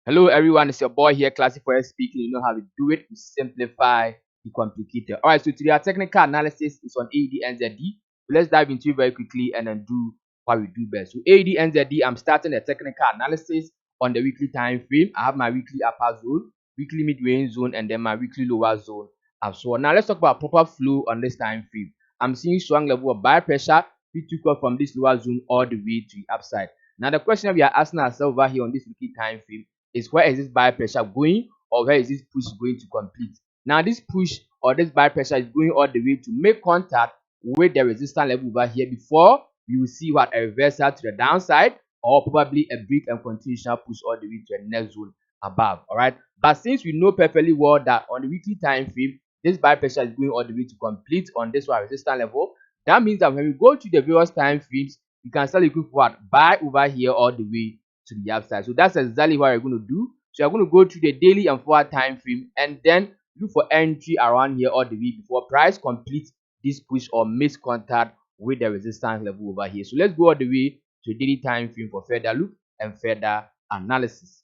Hello everyone, it's your boy here, Classic for speaking. You know how we do it. We simplify the complicated. Alright, so today our technical analysis is on Audnzd. Let's dive into it very quickly and then do what we do best. So Audnzd, I'm starting the technical analysis on the weekly time frame. I have my weekly upper zone, weekly mid-range zone, and then my weekly lower zone as well. Now let's talk about proper flow on this time frame. I'm seeing strong level of buy pressure. We took off from this lower zone all the way to the upside. Now the question that we are asking ourselves over here on this weekly time frame is, where is this buy pressure going, or where is this push going to complete? Now this push or this buy pressure is going all the way to make contact with the resistance level over here before we will see what a reversal to the downside, or probably a break and continuation push all the way to the next zone above. All right, but since we know perfectly well that on the weekly time frame this buy pressure is going all the way to complete on this one resistance level, that means that when we go to the various time frames, we can start looking for what buy over here all the way to the upside. So that's exactly what we're going to do. So we're going to go through the daily and forward time frame and then look for entry around here all the way before price completes this push or makes contact with the resistance level over here. So let's go all the way to daily time frame for further look and further analysis.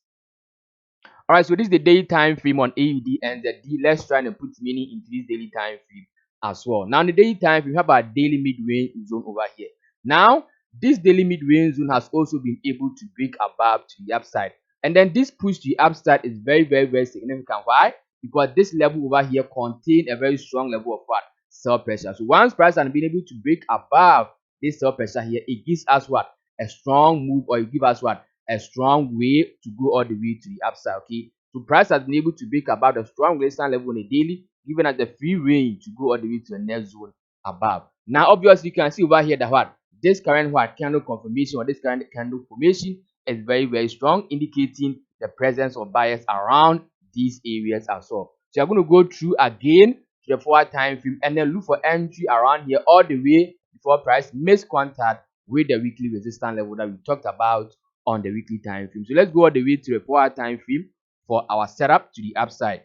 All right, so this is the daily time frame on Audnzd. Let's try and put meaning into this daily time frame as well. Now, in the daily time frame, we have our daily mid-range zone over here. Now, this daily mid-range zone has also been able to break above to the upside, and then this push to the upside is very significant. Why? Because this level over here contains a very strong level of what? Sell pressure. So once price has been able to break above this sell pressure here, it gives us what? A strong move, or it gives us what? A strong way to go all the way to the upside. Okay, so price has been able to break above the strong resistance level on a daily, giving us the free range to go all the way to the next zone above. Now obviously you can see over here that what this current candle confirmation, or this current candle formation, is very strong, indicating the presence of buyers around these areas as well. So you're going to go through again to the forward time frame and then look for entry around here all the way before price makes contact with the weekly resistance level that we talked about on the weekly time frame. So let's go all the way to the forward time frame for our setup to the upside.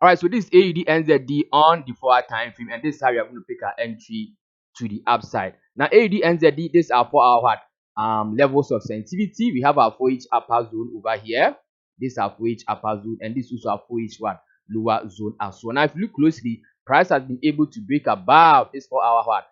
All right, so this is Audnzd on the forward time frame, and this is how we are going to pick our entry to the upside. Now Audnzd, this are for our levels of sensitivity. We have our 4H upper zone over here. This is our 4H upper zone, and this is also our 4H lower zone as well. Now if you look closely, price has been able to break above this 4-hour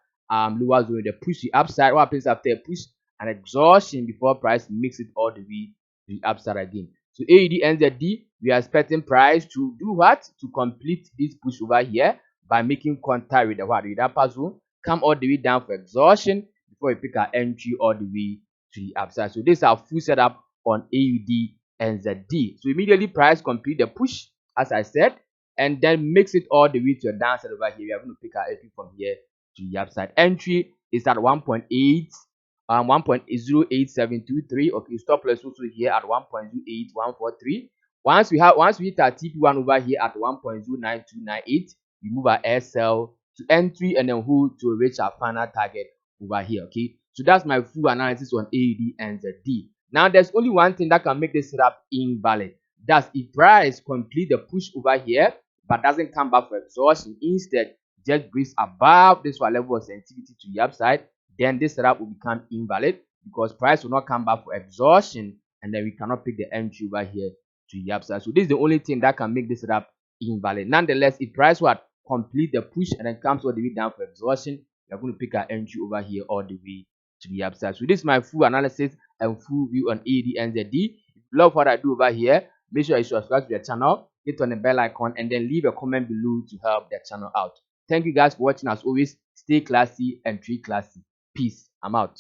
lower zone, the push the upside. What happens after a push? An exhaustion before price makes it all the way to the upside again. So Audnzd, we are expecting price to do what? To complete this push over here by making contact with the with the upper zone, come all the way down for exhaustion before we pick our entry all the way to the upside. So this is our full setup on Audnzd. So immediately price complete the push, as I said, and then makes it all the way to the downside over here. We are going to pick our entry from here to the upside. Entry is at 1.8 1.08723. Okay, stop loss also here at 1.08143. Once we hit our TP1 over here at 1.09298, we move our SL to entry and then hold to reach our final target over here. Okay, so that's my full analysis on Audnzd. Now there's only one thing that can make this setup invalid. That's if price complete the push over here but doesn't come back for exhaustion, instead just breaks above this level of sensitivity to the upside, then this setup will become invalid because price will not come back for exhaustion, and then we cannot pick the entry over here to the upside. So this is the only thing that can make this setup invalid. Nonetheless, if price complete the push and then comes all the way down for exhaustion, we are going to pick our entry over here all the way to the upside. So this is my full analysis and full view on Audnzd. If you love what I do over here, make sure you subscribe to the channel, hit on the bell icon, and then leave a comment below to help the channel out. Thank you guys for watching. As always, stay classy and treat classy. Peace. I'm out.